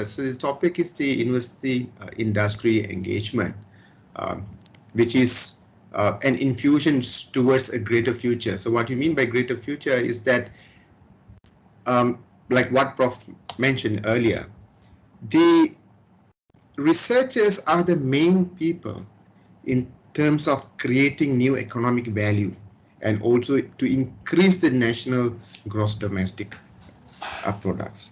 So the topic is the university industry engagement, um, which is an infusion towards a greater future. So what you mean by greater future is that, like what Prof mentioned earlier, the researchers are the main people in terms of creating new economic value and also to increase the national gross domestic products.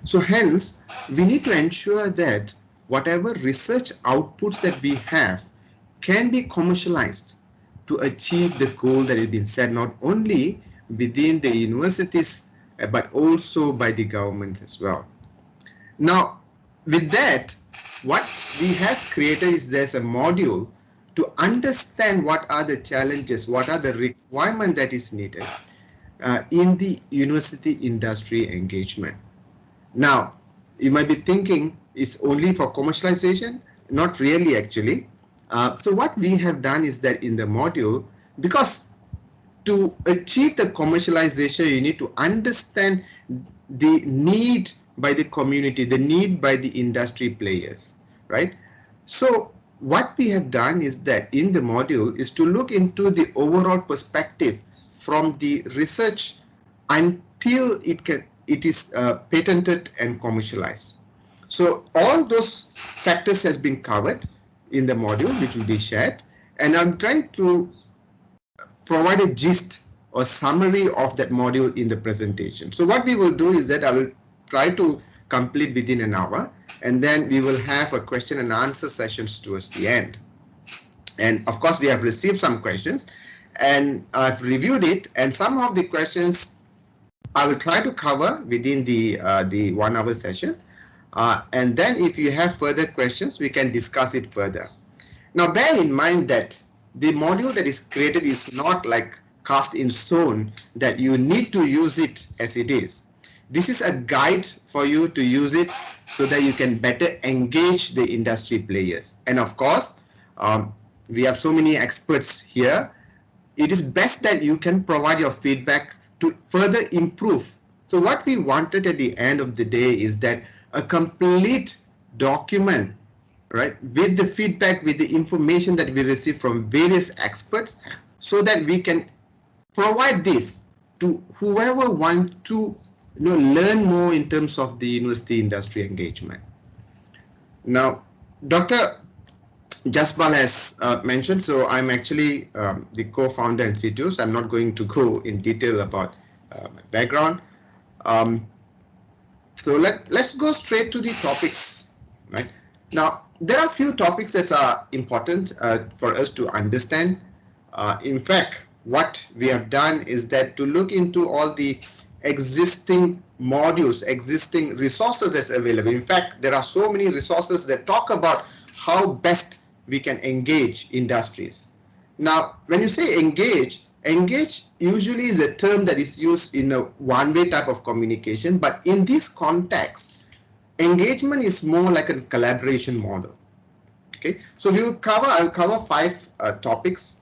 So hence, we need to ensure that whatever research outputs that we have can be commercialized to achieve the goal that has been set not only within the universities but also by the government as well. Now, with that, what we have created is there's a module to understand what are the challenges, what are the requirements that is needed in the university industry engagement. Now, you might be thinking it's only for commercialization. Not really, actually. So what we have done is that in the module, because to achieve the commercialization, you need to understand the need by the community, the need by the industry players, right? So what we have done is that in the module is to look into the overall perspective from the research until it is patented and commercialized. So all those factors has been covered in the module, which will be shared, and I'm trying to provide a gist or summary of that module in the presentation. So what we will do is that I will try to complete within an hour, and then we will have a question and answer sessions towards the end. And of course, we have received some questions, and I've reviewed it, and some of the questions I will try to cover within the 1 hour session. And then if you have further questions, we can discuss it further. Now, bear in mind that the module that is created is not like cast in stone that you need to use it as it is. This is a guide for you to use it so that you can better engage the industry players. And of course, we have so many experts here. It is best that you can provide your feedback to further improve. So what we wanted at the end of the day is that a complete document, right, with the feedback, with the information that we receive from various experts, so that we can provide this to whoever wants to learn more in terms of the university industry engagement. Now, Dr. Jaspal has mentioned, so I'm actually the co-founder and CTO, so I'm not going to go in detail about my background. So let's go straight to the topics, right? Now, there are a few topics that are important for us to understand. In fact, what we have done is that to look into all the existing modules, existing resources that's available. In fact, there are so many resources that talk about how best we can engage industries. Now, when you say engage usually is a term that is used in a one-way type of communication, but in this context, engagement is more like a collaboration model. Okay, so I'll cover 5 topics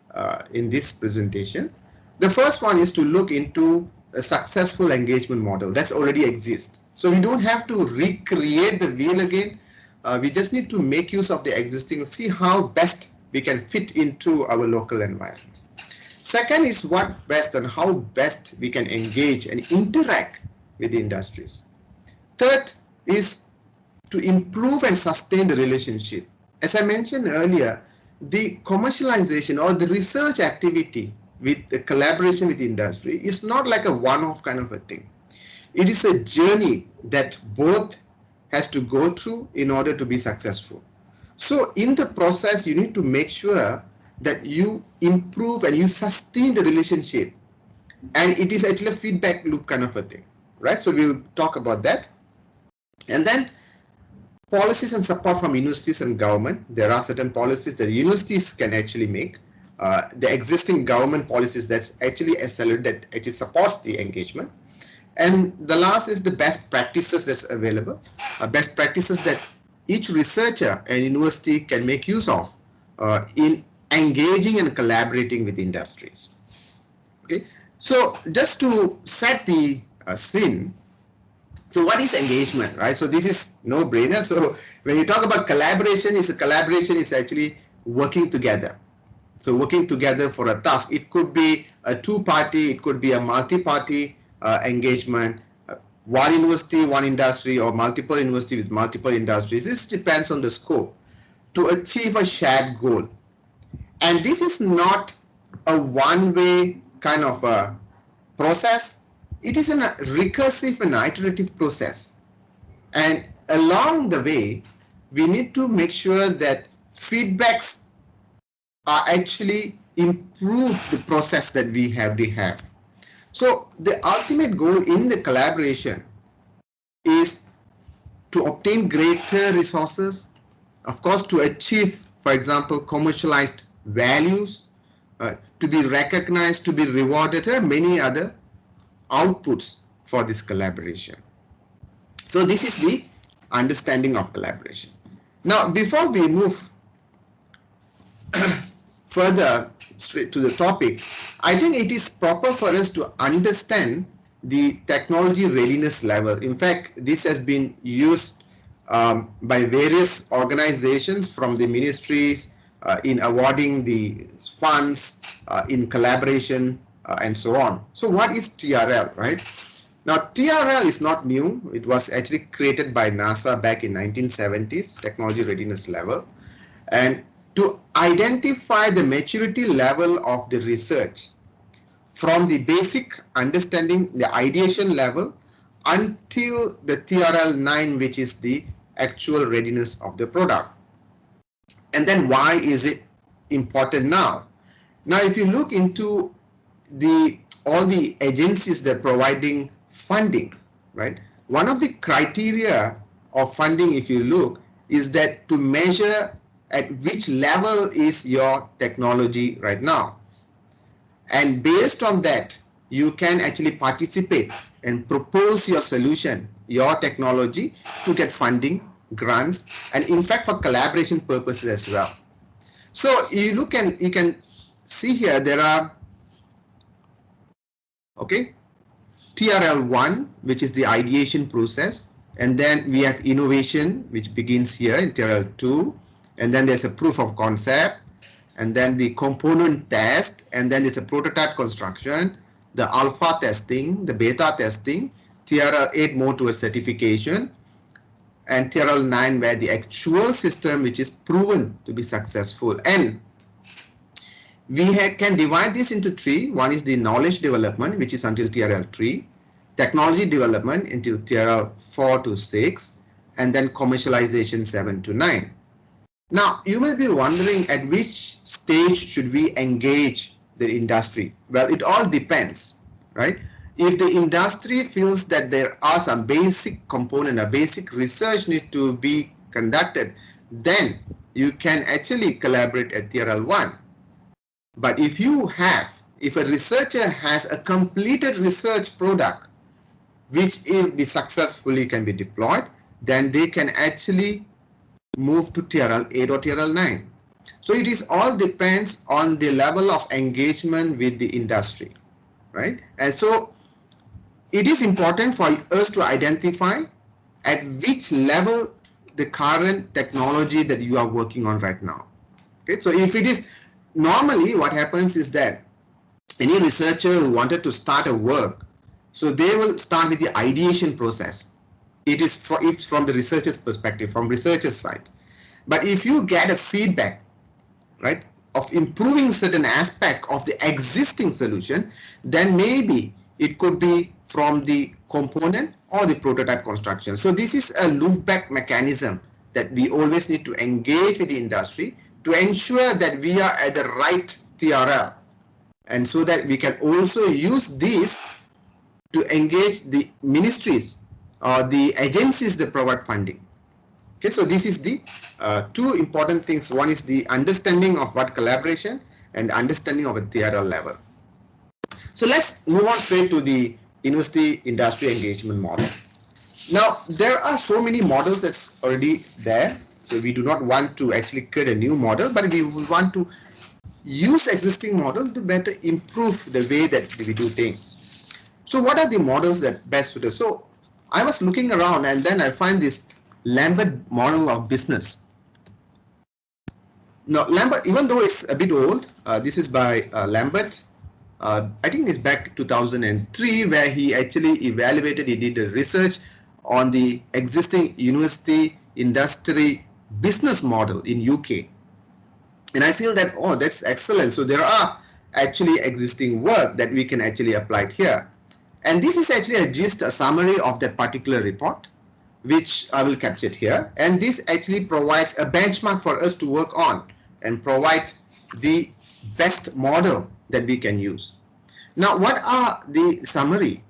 in this presentation. The first one is to look into a successful engagement model that's already exists. So we don't have to recreate the wheel again. We just need to make use of the existing, see how best we can fit into our local environment. Second is what best and how best we can engage and interact with the industries. Third is to improve and sustain the relationship. As I mentioned earlier, the commercialization or the research activity with the collaboration with the industry is not like a one-off kind of a thing. It is a journey that both has to go through in order to be successful. So in the process, you need to make sure that you improve and you sustain the relationship. And it is actually a feedback loop kind of a thing, right? So we'll talk about that. And then policies and support from universities and government. There are certain policies that universities can actually make. The existing government policies that's actually accelerate, that actually supports the engagement. And the last is the best practices that's available. Best practices that each researcher and university can make use of in engaging and collaborating with industries. Okay, so just to set the scene, So what is engagement, right? So this is no brainer. So when you talk about collaboration is actually working together. So working together for a task. It could be a two-party, it could be a multi-party engagement, one university, one industry, or multiple university with multiple industries. This depends on the scope to achieve a shared goal. And this is not a one-way kind of a process. It is a recursive and iterative process. And along the way, we need to make sure that feedbacks are actually improve the process that we have. So the ultimate goal in the collaboration is to obtain greater resources, of course, to achieve, for example, commercialized values, to be recognized, to be rewarded. There are many other outputs for this collaboration. So this is the understanding of collaboration. Now, before we move further straight to the topic, I think it is proper for us to understand the technology readiness level. In fact, this has been used by various organizations from the ministries in awarding the funds, in collaboration, and so on. So what is TRL, right? Now, TRL is not new. It was actually created by NASA back in 1970s, technology readiness level. And to identify the maturity level of the research from the basic understanding, the ideation level, until the TRL 9, which is the actual readiness of the product. And then why is it important now? Now, if you look into all the agencies that are providing funding, right? One of the criteria of funding, if you look, is that to measure at which level is your technology right now. And based on that, you can actually participate and propose your solution, your technology, to get funding, grants, and in fact for collaboration purposes as well. So you can see here there are, okay, TRL1, which is the ideation process, and then we have innovation, which begins here in TRL2, and then there's a proof of concept, and then the component test, and then there's a prototype construction, the alpha testing, the beta testing, TRL8 more towards certification, and TRL9 where the actual system which is proven to be successful. And we can divide this into three. One is the knowledge development, which is until TRL3, technology development until TRL4 to 6, and then commercialization 7 to 9. Now, you may be wondering at which stage should we engage the industry? Well, it all depends, right? If the industry feels that there are some basic component, a basic research need to be conducted, then you can actually collaborate at TRL1. But if a researcher has a completed research product, which if successfully can be deployed, then they can actually move to TRL8 or TRL9. So it is all depends on the level of engagement with the industry, right? And so it is important for us to identify at which level the current technology that you are working on right now. Okay, so if it is normally what happens is that any researcher who wanted to start a work, so they will start with the ideation process. It's from the researcher's perspective, from researcher's side. But if you get a feedback, right, of improving certain aspect of the existing solution, then maybe it could be from the component or the prototype construction. So this is a loop back mechanism that we always need to engage with the industry to ensure that we are at the right TRL, and so that we can also use this to engage the ministries or the agencies that provide funding. Okay, so this is the two important things. One is the understanding of what collaboration and understanding of a TRL level. So let's move on straight to the university industry engagement model. Now, there are so many models that's already there. So we do not want to actually create a new model, but we want to use existing models to better improve the way that we do things. So what are the models that best suit us? So I was looking around and then I find this Lambert model of business. Now, Lambert, even though it's a bit old, this is by Lambert. I think it's back 2003, where he actually evaluated, he did a research on the existing university industry business model in UK. And I feel that, oh, that's excellent. So there are actually existing work that we can actually apply here. And this is actually a summary of that particular report, which I will capture here. And this actually provides a benchmark for us to work on and provide the best model that we can use. Now, what are the summary?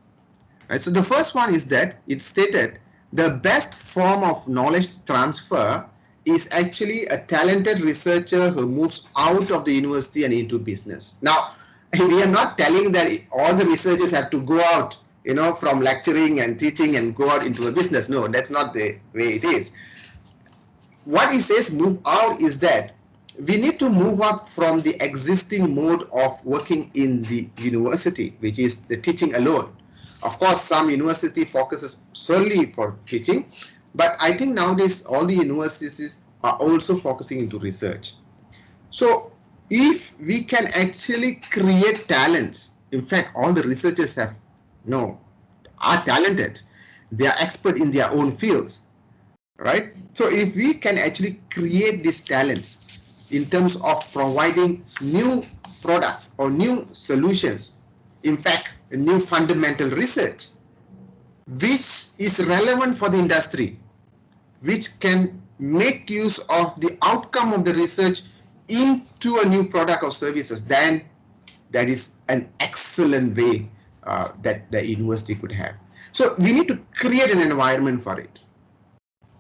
Right, so the first one is that it stated the best form of knowledge transfer is actually a talented researcher who moves out of the university and into business. Now, we are not telling that all the researchers have to go out, from lecturing and teaching and go out into a business. No, that's not the way it is. What it says move out is that we need to move up from the existing mode of working in the university, which is the teaching alone. Of course, some university focuses solely for teaching, but I think nowadays all the universities are also focusing into research. So if we can actually create talents, in fact, all the researchers are talented. They are expert in their own fields, right? So if we can actually create these talents in terms of providing new products or new solutions, in fact, new fundamental research, which is relevant for the industry, which can make use of the outcome of the research into a new product or services, then that is an excellent way that the university could have. So we need to create an environment for it.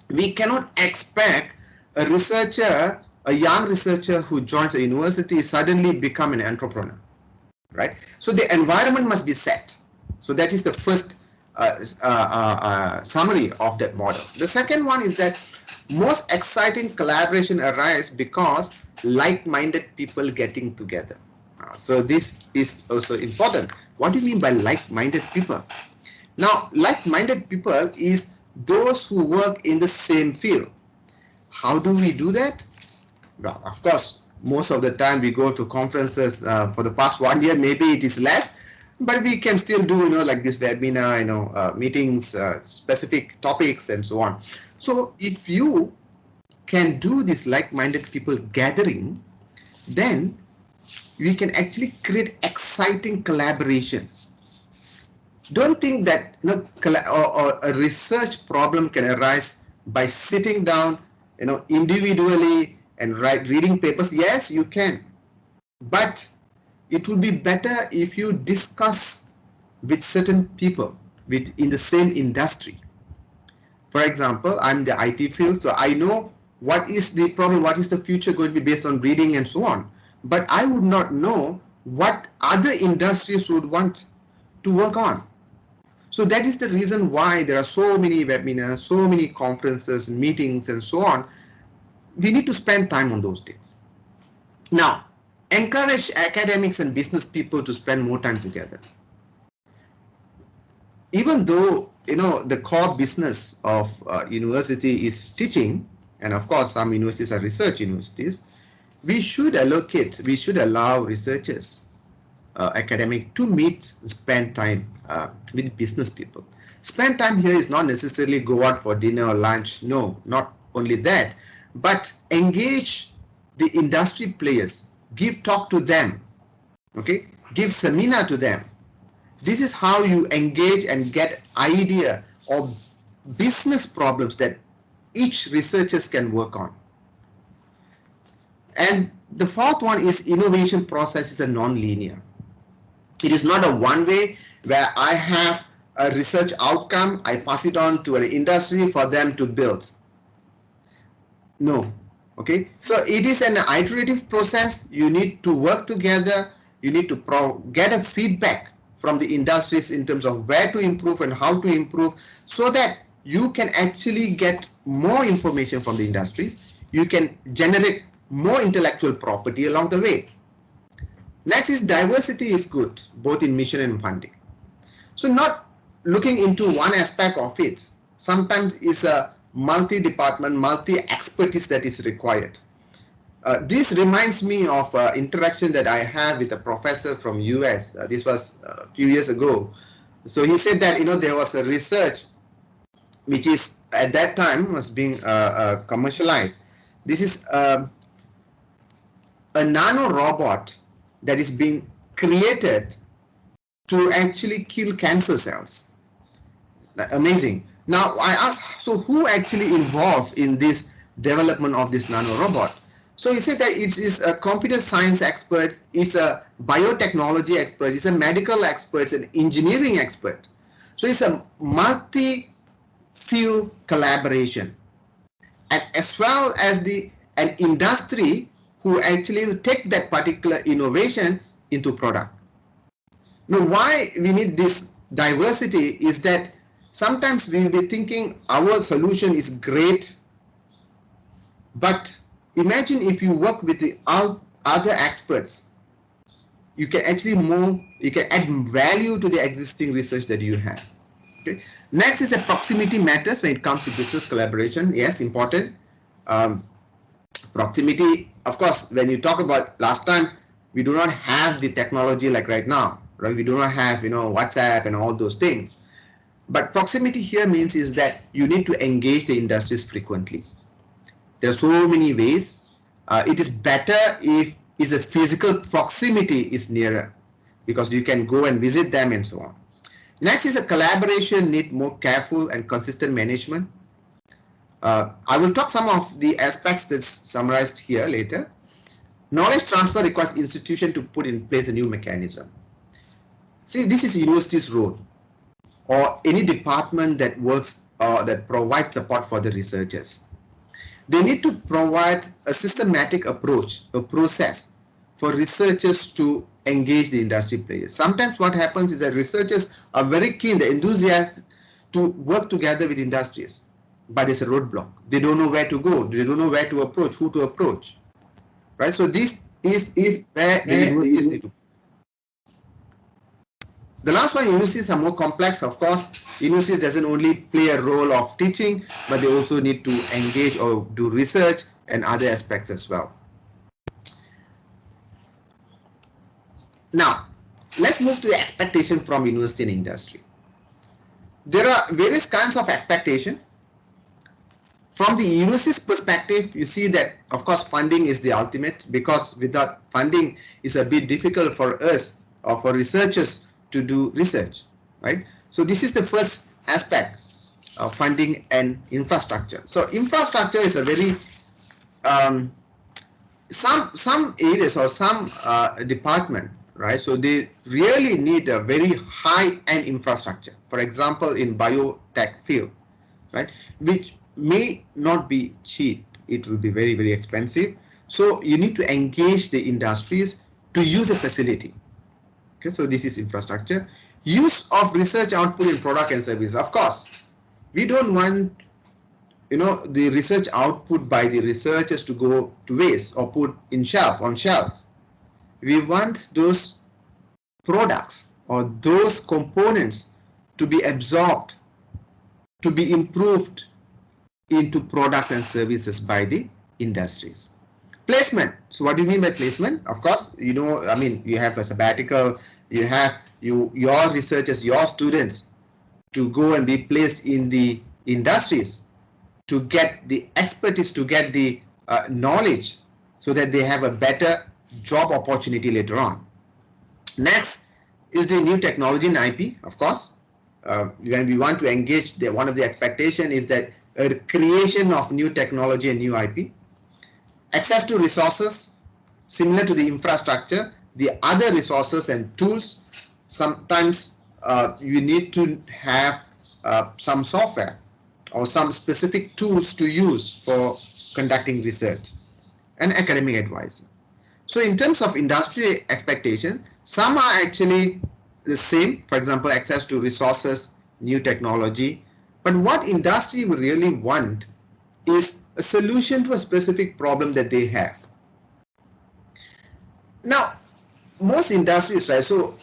We cannot expect a researcher, a young researcher who joins a university suddenly become an entrepreneur, right? So the environment must be set. So that is the first summary of that model. The second one is that most exciting collaboration arises because like-minded people getting together. So this is also important. What do you mean by like-minded people? Now, like-minded people is those who work in the same field. How do we do that? Well, of course, most of the time we go to conferences. For the past 1 year, maybe it is less, but we can still do, like this webinar, meetings, specific topics, and so on. So if you can do this like-minded people gathering, then we can actually create exciting collaboration. Don't think that or a research problem can arise by sitting down, individually and reading papers. Yes, you can, but it would be better if you discuss with certain people in the same industry. For example, I'm the IT field, so I know what is the problem, what is the future going to be based on reading and so on. But I would not know what other industries would want to work on. So that is the reason why there are so many webinars, so many conferences, meetings, and so on. We need to spend time on those things. Now, encourage academics and business people to spend more time together. Even though, the core business of university is teaching, and of course some universities are research universities, we should allow researchers, academic to meet, spend time with business people. Spend time here is not necessarily go out for dinner or lunch. No, not only that, but engage the industry players, give talk to them, okay, give seminar to them. This is how you engage and get idea of business problems that each researchers can work on. And the fourth one is innovation process is a non-linear. It is not a one way where I have a research outcome, I pass it on to an industry for them to build. No. Okay. So it is an iterative process. You need to work together. You need to get a feedback from the industries in terms of where to improve and how to improve, so that you can actually get more information from the industries. You can generate more intellectual property along the way. Next is diversity is good, both in mission and funding. So not looking into one aspect of it, sometimes it's a multi-department, multi-expertise that is required. This reminds me of interaction that I had with a professor from US. This was a few years ago. So he said that, you know, there was a research which is at that time was being commercialized. This is a nano robot that is being created to actually kill cancer cells. Amazing. Now I asked, so who actually involved in this development of this nano robot? So he said that it is a computer science expert, it's a biotechnology expert, it's a medical expert, an engineering expert. So it's a multi-field collaboration, and as well as an industry who actually will take that particular innovation into product. Now, why we need this diversity is that sometimes we will be thinking our solution is great, but imagine if you work with the other experts, you can actually you can add value to the existing research that you have. Okay. Next is that proximity matters when it comes to business collaboration. Yes, important. Proximity, of course, when you talk about last time, we do not have the technology like right now, right? We do not have, you know, WhatsApp and all those things. But proximity here means is that you need to engage the industries frequently. There are so many ways. It is better if a physical proximity is nearer, because you can go and visit them and so on. Next is a collaboration need more careful and consistent management. I will talk some of the aspects that's summarized here later. Knowledge transfer requires institution to put in place a new mechanism. See, this is university's role, or any department that works or that provides support for the researchers. They need to provide a systematic approach, a process for researchers to engage the industry players. Sometimes what happens is that researchers are very keen, the enthusiasts, to work together with industries, but it's a roadblock. They don't know where to go. They don't know where to approach, who to approach, right? So this is where the universities need to. The last one, universities are more complex, of course. Universities doesn't only play a role of teaching, but they also need to engage or do research and other aspects as well. Now, let's move to the expectation from university and industry. There are various kinds of expectation. From the university's perspective, you see that, of course, funding is the ultimate, because without funding, it's a bit difficult for us or for researchers to do research, right? So this is the first aspect of funding and infrastructure. So infrastructure is a very some areas or some department, right? So they really need a very high-end infrastructure. For example, in biotech field, right, which may not be cheap. It will be very, very expensive. So you need to engage the industries to use the facility. Okay, so this is infrastructure. Use of research output in product and service. Of course, we don't want, you know, the research output by the researchers to go to waste or put on shelf. We want those products or those components to be absorbed, to be improved into product and services by the industries. Placement. So what do you mean by placement? Of course, you know, I mean, you have a sabbatical, you have your researchers, your students to go and be placed in the industries to get the expertise, to get the knowledge, so that they have a better job opportunity later on. Next is the new technology and IP, of course. When we want to engage, one of the expectation is that a creation of new technology and new IP. Access to resources, similar to the infrastructure, the other resources and tools. Sometimes you need to have some software or some specific tools to use for conducting research, and academic advice. So in terms of industry expectation, some are actually the same. For example, access to resources, new technology. But what industry will really want is a solution to a specific problem that they have. Now, most industries, right? So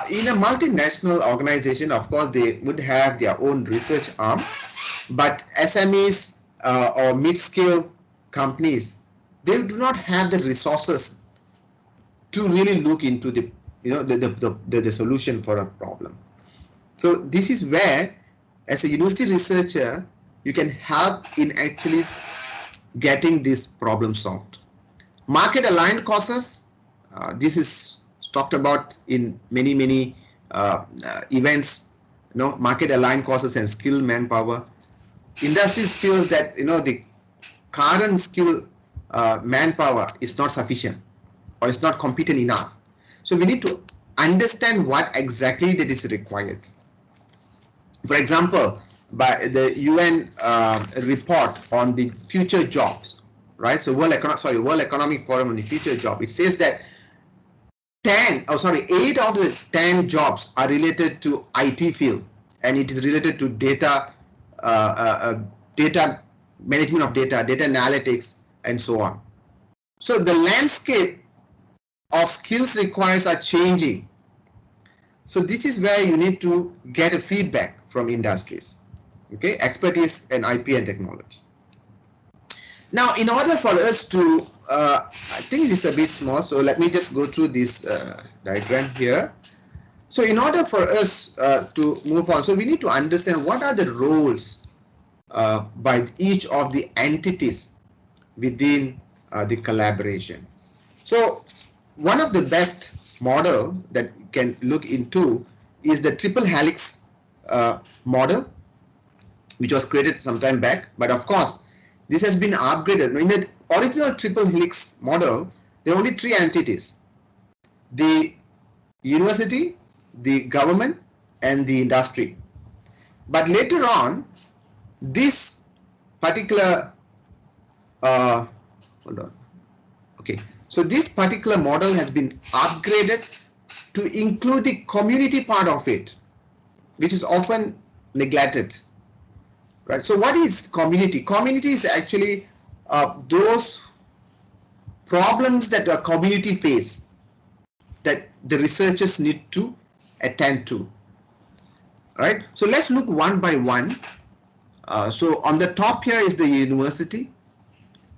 in a multinational organization, of course, they would have their own research arm, but SMEs or mid-scale companies, they do not have the resources to really look into the the solution for a problem. So this is where, as a university researcher, you can help in actually getting this problem solved. Market aligned courses, this is talked about in many events. Market aligned courses and skilled manpower. Industry feels that the current skill manpower is not sufficient or is not competent enough. So we need to understand what exactly that is required. For example, by the UN report on the future jobs, right? So World Economic Forum on the future job. It says that 8 out of the 10 jobs are related to IT field, and it is related to data management of data analytics, and so on. So the landscape of skills requires are changing. So this is where you need to get a feedback from industries, okay, expertise and IP and technology. Now, in order for us to, I think this is a bit small, so let me just go through this diagram here. So in order for us to move on, so we need to understand what are the roles by each of the entities within the collaboration. So one of the best model that we can look into is the triple helix model, which was created some time back. But of course, this has been upgraded. In the original triple helix model, there are only 3 entities: the university, the government, and the industry. But later on, this particular hold on. Okay, so this particular model has been upgraded to include the community part of it, which is often neglected. Right. So what is community? Community is actually those problems that a community face that the researchers need to attend to. Right. So let's look one by one. So on the top here is the university.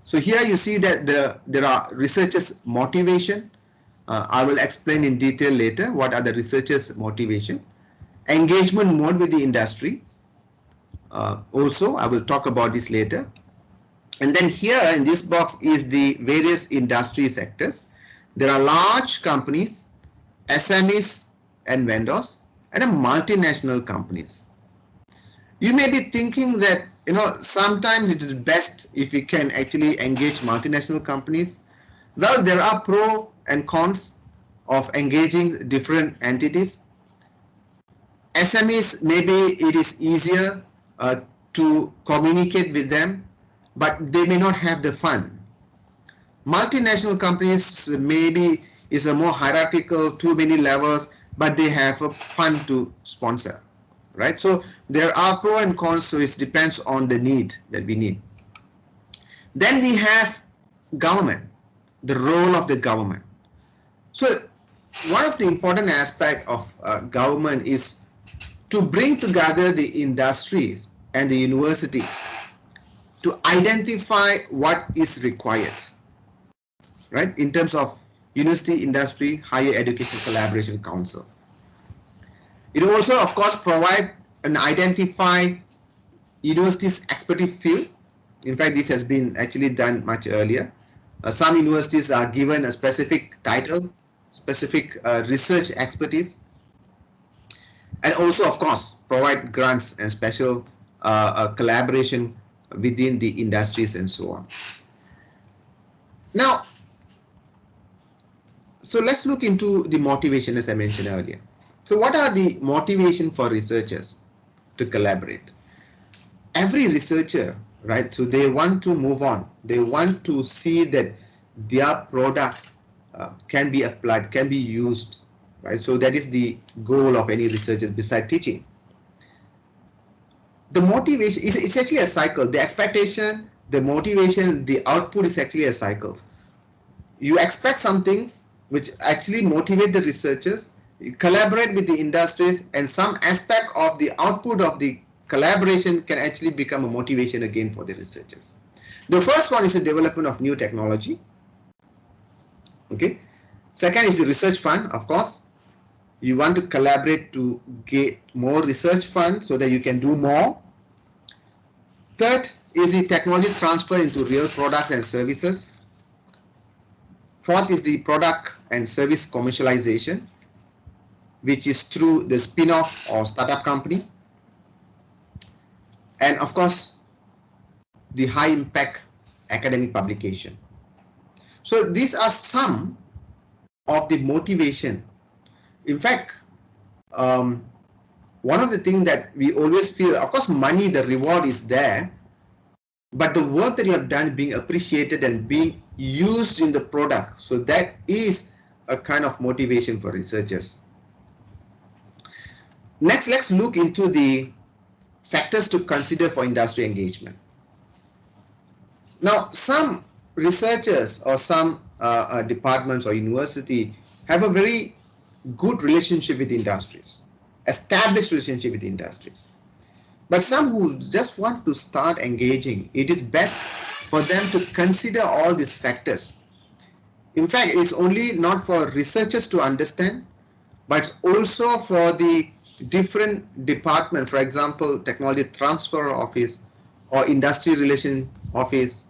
So here you see that there are researchers' motivation. I will explain in detail later what are the researchers' motivation. Engagement mode with the industry. Also, I will talk about this later. And then here in this box is the various industry sectors. There are large companies, SMEs and vendors, and multinational companies. You may be thinking that sometimes it is best if we can actually engage multinational companies. Well, there are pros and cons of engaging different entities. SMEs, maybe it is easier to communicate with them, but they may not have the fund. Multinational companies maybe is a more hierarchical, too many levels, but they have a fund to sponsor, right? So there are pros and cons, so it depends on the need that we need. Then we have government, the role of the government. So one of the important aspects of government is to bring together the industries and the university to identify what is required, right, in terms of University Industry Higher Education Collaboration Council. It also, of course, provide and identify universities' expertise field. In fact, this has been actually done much earlier. Some universities are given a specific title, specific research expertise, and also, of course, provide grants and special collaboration within the industries and so on. Now, so let's look into the motivation, as I mentioned earlier. So what are the motivation for researchers to collaborate? Every researcher, right, so they want to move on. They want to see that their product can be applied, can be used, right? So that is the goal of any researcher besides teaching. The motivation is it's actually a cycle. The expectation, the motivation, the output is actually a cycle. You expect some things which actually motivate the researchers, You collaborate with the industries, and some aspect of the output of the collaboration can actually become a motivation again for the researchers. The first one is the development of new technology. Okay. Second is the research fund, of course. You want to collaborate to get more research funds so that you can do more. Third is the technology transfer into real products and services. Fourth is the product and service commercialization, which is through the spin-off or startup company. And of course, the high impact academic publication. So these are some of the motivation. In fact, one of the things that we always feel, of course, money, the reward is there, but the work that you have done being appreciated and being used in the product, so that is a kind of motivation for researchers. Next, let's look into the factors to consider for industry engagement. Now, some researchers or some departments or university have a very good relationship with industries, established relationship with industries. But some who just want to start engaging, it is best for them to consider all these factors. In fact, it's only not for researchers to understand, but also for the different department, for example, technology transfer office or industry relation office,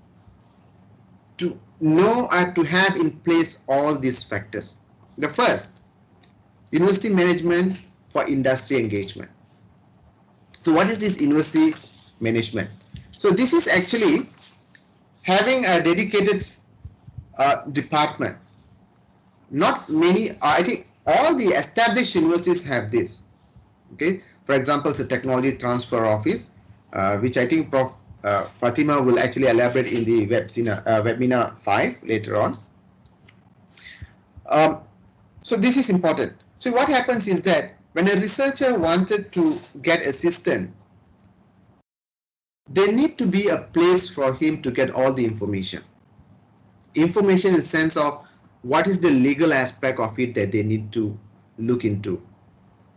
to know and to have in place all these factors. The first, university management for industry engagement. So what is this university management? So this is actually having a dedicated department. Not many, I think all the established universities have this. Okay, for example, the technology transfer office, which I think Prof. Fatima will actually elaborate in the webinar 5 later on. So this is important. So what happens is that when a researcher wanted to get assistance, there need to be a place for him to get all the information. Information in the sense of what is the legal aspect of it that they need to look into.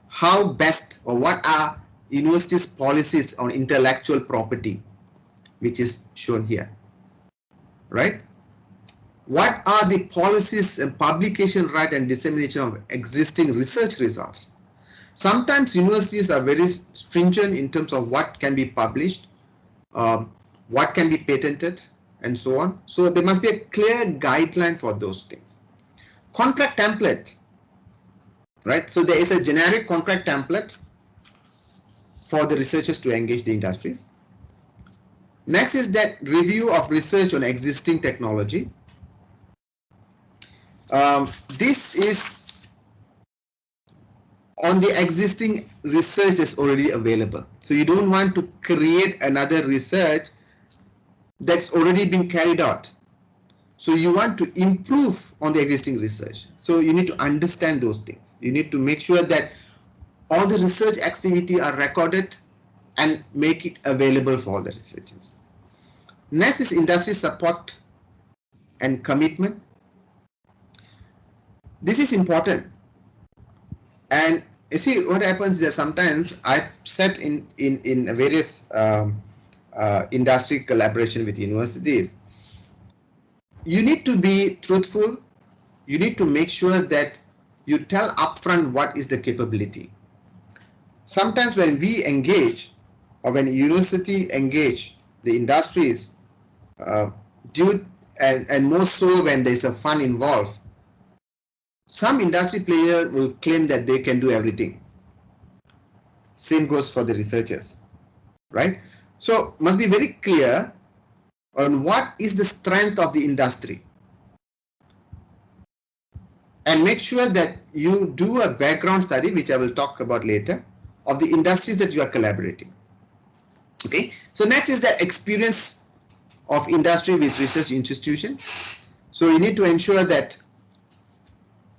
How best, or what are universities' policies on intellectual property, which is shown here, right? What are the policies and publication right and dissemination of existing research results? Sometimes universities are very stringent in terms of what can be published, what can be patented, and so on. So there must be a clear guideline for those things. Contract template, right? So there is a generic contract template for the researchers to engage the industries. Next is that review of research on existing technology. This is on the existing research that's already available. So you don't want to create another research that's already been carried out. So you want to improve on the existing research. So you need to understand those things. You need to make sure that all the research activity are recorded and make it available for all the researchers. Next is industry support and commitment. This is important. And you see what happens is that sometimes I've sat in various industry collaboration with universities. You need to be truthful. You need to make sure that you tell upfront what is the capability. Sometimes when we engage, or when university engage the industries, and more so when there's a fund involved, some industry player will claim that they can do everything. Same goes for the researchers, right? So must be very clear on what is the strength of the industry, and make sure that you do a background study, which I will talk about later, of the industries that you are collaborating. Okay, so next is the experience of industry with research institution. So you need to ensure that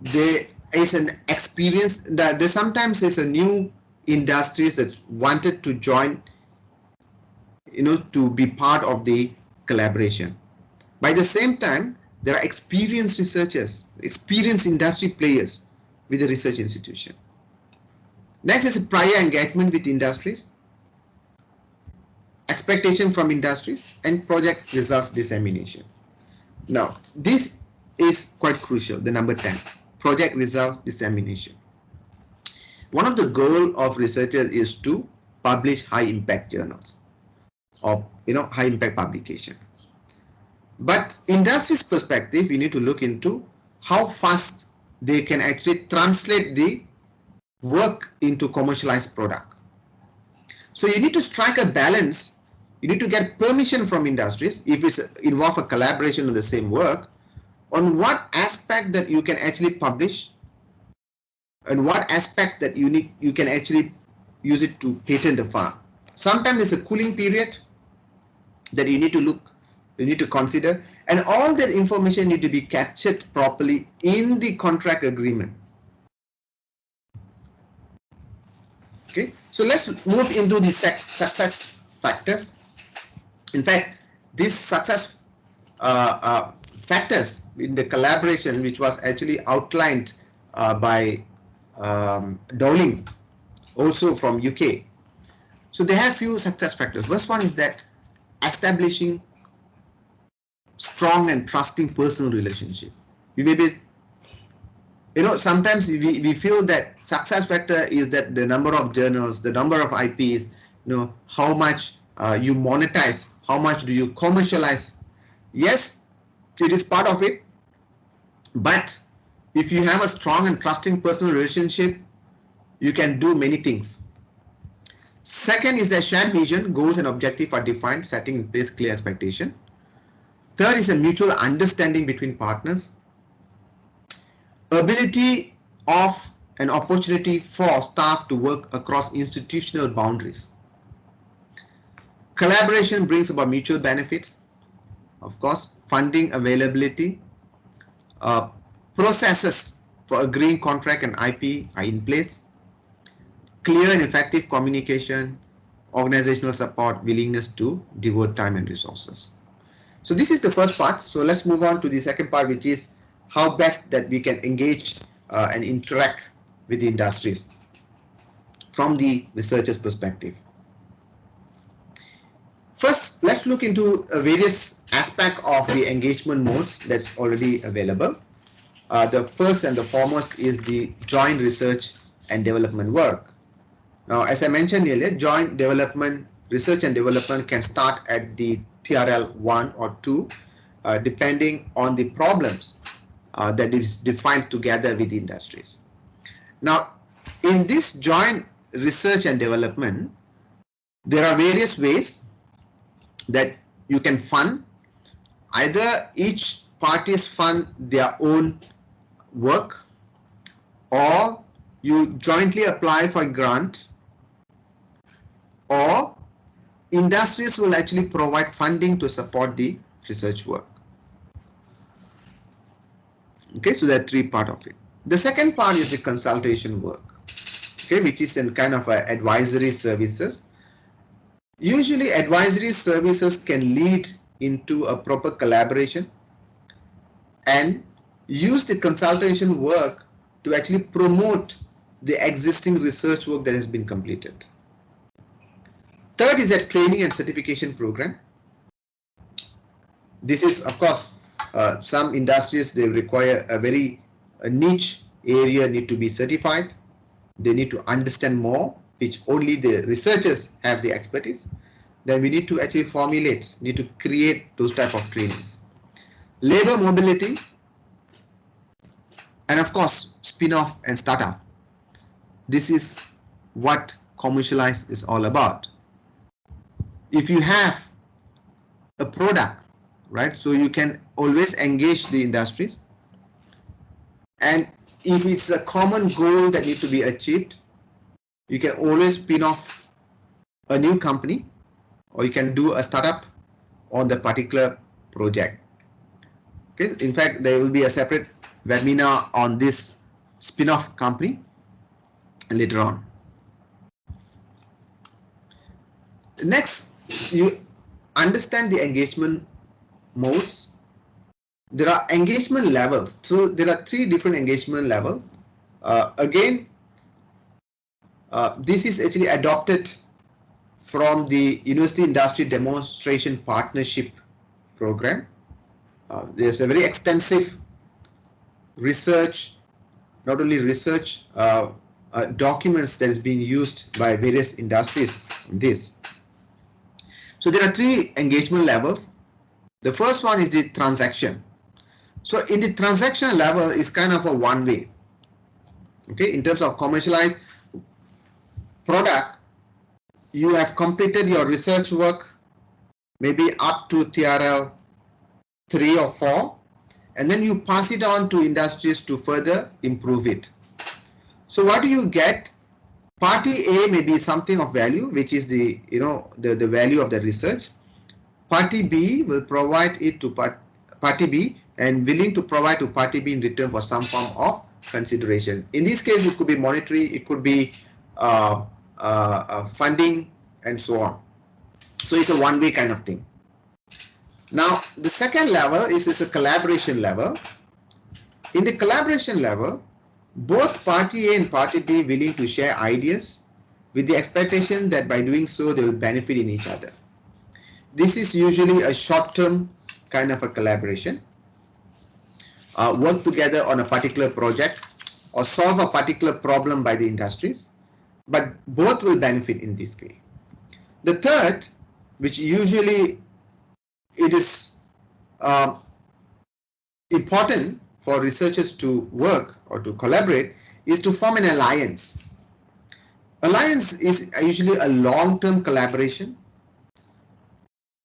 there is an experience, that there sometimes there's a new industries that wanted to join, to be part of the collaboration. By the same time, there are experienced researchers, experienced industry players, with the research institution. Next is prior engagement with industries, expectation from industries, and project results dissemination. Now, this is quite crucial, the number 10, project results dissemination. One of the goals of researchers is to publish high impact journals or high impact publication. But industry's perspective, you need to look into how fast they can actually translate the work into commercialized product. So you need to strike a balance. You need to get permission from industries if it's involve a collaboration on the same work, on what aspect that you can actually publish and what aspect that you can actually use it to patent the file. Sometimes there's a cooling period that you need to consider, and all that information need to be captured properly in the contract agreement. Okay, so let's move into the success factors. In fact, these success factors in the collaboration, which was actually outlined by Dowling, also from UK. So they have few success factors. First one is that establishing strong and trusting personal relationship. You may be, sometimes we feel that success factor is that the number of journals, the number of IPs, how much you monetize, how much do you commercialize. Yes, it is part of it, but if you have a strong and trusting personal relationship, you can do many things. Second is that shared vision, goals and objectives are defined, setting in place clear expectation. Third is a mutual understanding between partners. Ability of an opportunity for staff to work across institutional boundaries. Collaboration brings about mutual benefits, of course, funding availability, processes for agreeing contract and IP are in place, clear and effective communication, organizational support, willingness to devote time and resources. So this is the first part. So let's move on to the second part, which is how best that we can engage and interact with the industries from the researcher's perspective. First, let's look into various aspects of the engagement modes that's already available. The first and the foremost is the joint research and development work. Now, as I mentioned earlier, joint development, research and development can start at the TRL 1 or 2, depending on the problems that is defined together with the industries. Now, in this joint research and development, there are various ways that you can fund. Either each parties fund their own work, or you jointly apply for a grant, or industries will actually provide funding to support the research work. Okay, so there are three parts of it. The second part is the consultation work, okay, which is in kind of advisory services. Usually advisory services can lead into a proper collaboration and use the consultation work to actually promote the existing research work that has been completed. Third is a training and certification program. This is, of course, some industries, they require a niche area need to be certified. They need to understand more, which only the researchers have the expertise. Then we need to actually formulate, need to create those type of trainings. Labor mobility, and of course, spin-off and startup. This is what Commercialise is all about. If you have a product, right, so you can always engage the industries, and if it's a common goal that needs to be achieved, you can always spin off a new company, or you can do a startup on the particular project. Okay, in fact, there will be a separate webinar on this spin-off company later on. Next, you understand the engagement modes. There are engagement levels. So there are three different engagement levels. Again, this is actually adopted from the University Industry Demonstration Partnership Program. There's a very extensive research, not only research, documents that is being used by various industries in this. So there are three engagement levels. The first one is the transaction. So in the transaction level is kind of a one-way. Okay, in terms of commercialized product, you have completed your research work, maybe up to TRL 3 or 4, and then you pass it on to industries to further improve it. So what do you get? Party A may be something of value, which is the the value of the research. Party B will provide it to party B and willing to provide to party B in return for some form of consideration. In this case, it could be monetary, it could be funding, and so on. So it's a one-way kind of thing. Now, the second level is a collaboration level. In the collaboration level, both party A and party B willing to share ideas with the expectation that by doing so they will benefit in each other. This is usually a short-term kind of a collaboration. Work together on a particular project or solve a particular problem by the industries, but both will benefit in this way. The third, which usually it is important for researchers to work or to collaborate, is to form an alliance. Alliance is usually a long-term collaboration.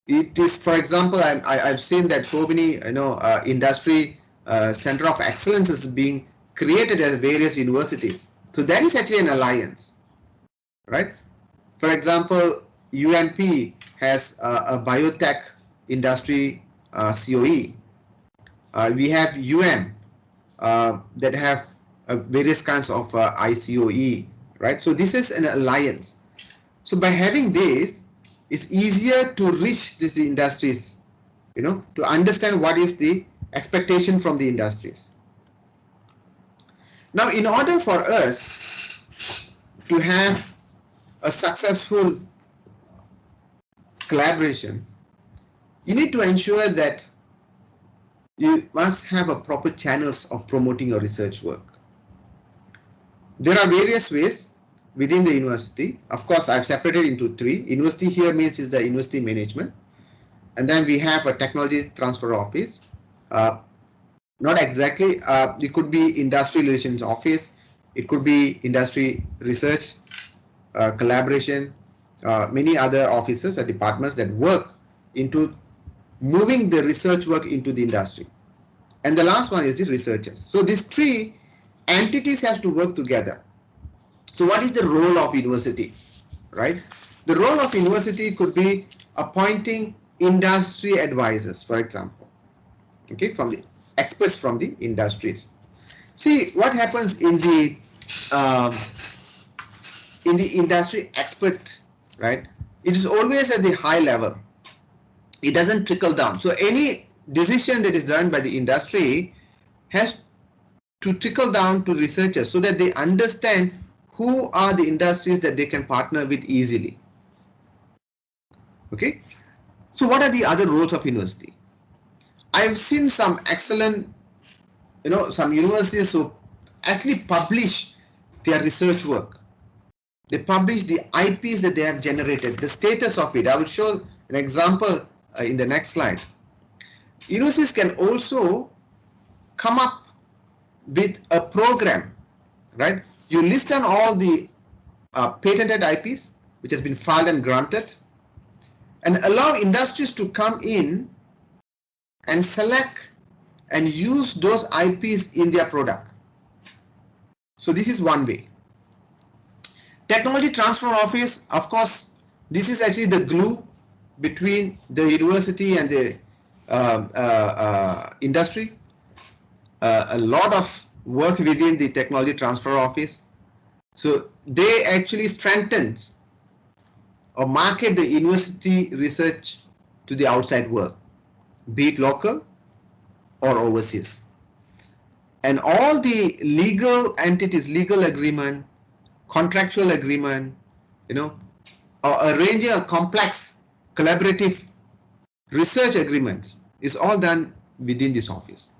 It is, for example, I've seen that so many industry center of excellence is being created at various universities. So that is actually an alliance, right? For example, UMP has a biotech industry COE. We have that have various kinds of ICOE, right? So this is an alliance. So by having this, it's easier to reach these industries, to understand what is the expectation from the industries. Now, in order for us to have a successful collaboration, you need to ensure that you must have a proper channels of promoting your research work. There are various ways within the university. Of course, I've separated into three. University here means is the university management. And then we have a technology transfer office. Not exactly, it could be industry relations office. It could be industry research, collaboration, many other offices or departments that work into moving the research work into the industry. And the last one is the researchers. So these three entities have to work together. So what is the role of university, right? The role of university could be appointing industry advisors, for example, okay, from the experts from the industries. See what happens in the industry expert, right? It is always at the high level. It doesn't trickle down. So any decision that is done by the industry has to trickle down to researchers so that they understand who are the industries that they can partner with easily. Okay. So what are the other roles of university? I've seen some excellent, some universities who actually publish their research work. They publish the IPs that they have generated, the status of it. I will show an example in the next slide. Universities can also come up with a program, right? You list down all the patented IPs which has been filed and granted, and allow industries to come in and select and use those IPs in their product. So this is one way. Technology Transfer Office, of course, this is actually the glue between the university and the industry. A lot of work within the Technology Transfer Office. So they actually strengthen or market the university research to the outside world, be it local or overseas. and all the legal entities, legal agreement, contractual agreement, or arranging a complex collaborative research agreements is all done within this office.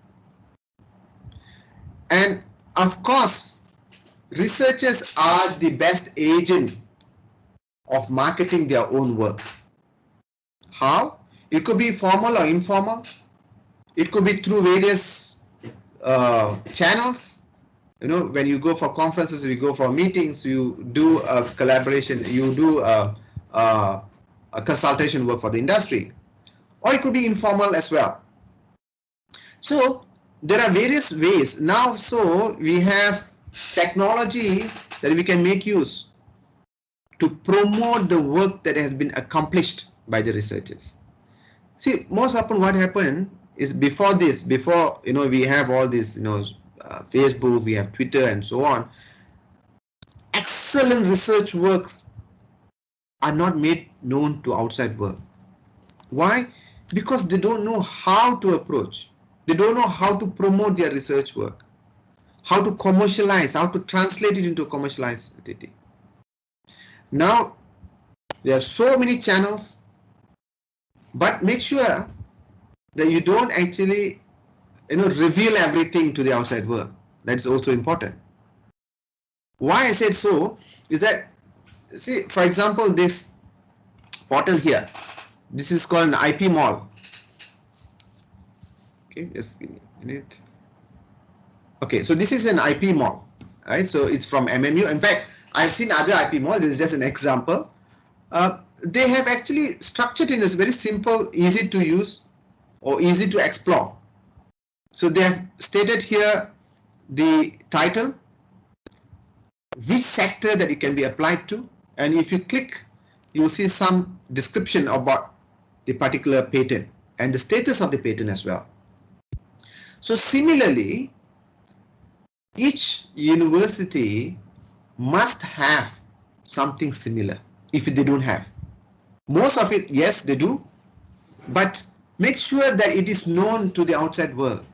And of course, researchers are the best agent of marketing their own work. How? It could be formal or informal. It could be through various channels. When you go for conferences, you go for meetings, you do a collaboration, you do a consultation work for the industry, or it could be informal as well. So there are various ways now. So we have technology that we can make use to promote the work that has been accomplished by the researchers. See, most often what happened is before we have all this, Facebook, we have Twitter and so on, excellent research works are not made known to outside world. Why? Because they don't know how to approach. They don't know how to promote their research work, how to commercialize, how to translate it into a commercialized entity. Now, there are so many channels, but make sure that you don't actually reveal everything to the outside world. That's also important. Why I said so is that, see, for example, this portal here, this is called an IP mall. Okay, just give me a minute. Okay, so this is an IP mall, right? So it's from MMU. In fact, I've seen other IP malls. This is just an example. They have actually structured in a very simple, easy to use or easy to explore. So they have stated here the title, which sector that it can be applied to, and if you click, you'll see some description about the particular patent and the status of the patent as well. So similarly, each university must have something similar if they don't have. Most of it, yes, they do, but make sure that it is known to the outside world.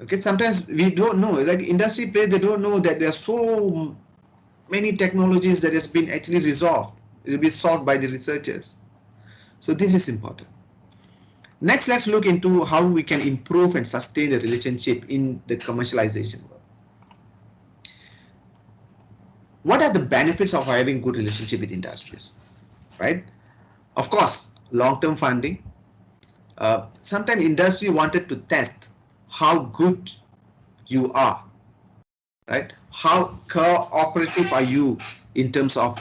Okay, sometimes we don't know, like industry players, they don't know that there are so many technologies that has been actually resolved. It will be solved by the researchers. So this is important. Next, let's look into how we can improve and sustain the relationship in the commercialization world. What are the benefits of having good relationship with industries, right? Of course, long-term funding. Sometimes industry wanted to test how good you are, right? How cooperative are you in terms of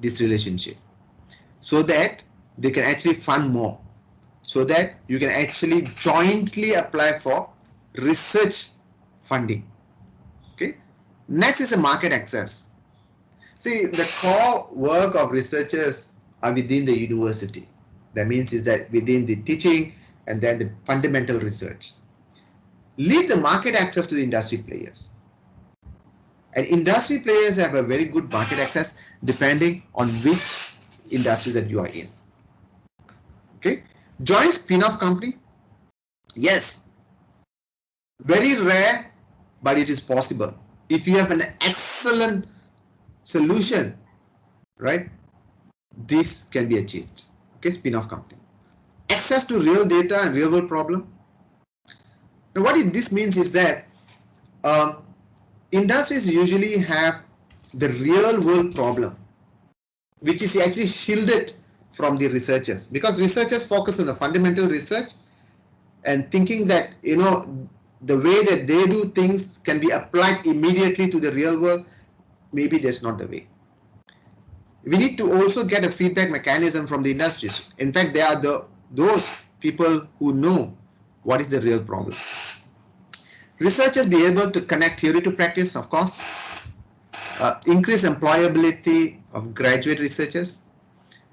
this relationship, so that they can actually fund more, so that you can actually jointly apply for research funding. Okay. Next is a market access. See, the core work of researchers are within the university. That means is that within the teaching and then the fundamental research. Leave the market access to the industry players. And industry players have a very good market access depending on which industry that you are in. Okay. Join spin-off company. Yes. Very rare, but it is possible. If you have an excellent solution, right, this can be achieved. Okay, spin-off company. Access to real data and real world problem. Now what this means is that industries usually have the real world problem, which is actually shielded from the researchers, because researchers focus on the fundamental research and thinking that the way that they do things can be applied immediately to the real world. Maybe that's not the way. We need to also get a feedback mechanism from the industries. In fact, they are those people who know what is the real problem. Researchers be able to connect theory to practice, of course. Increase employability of graduate researchers.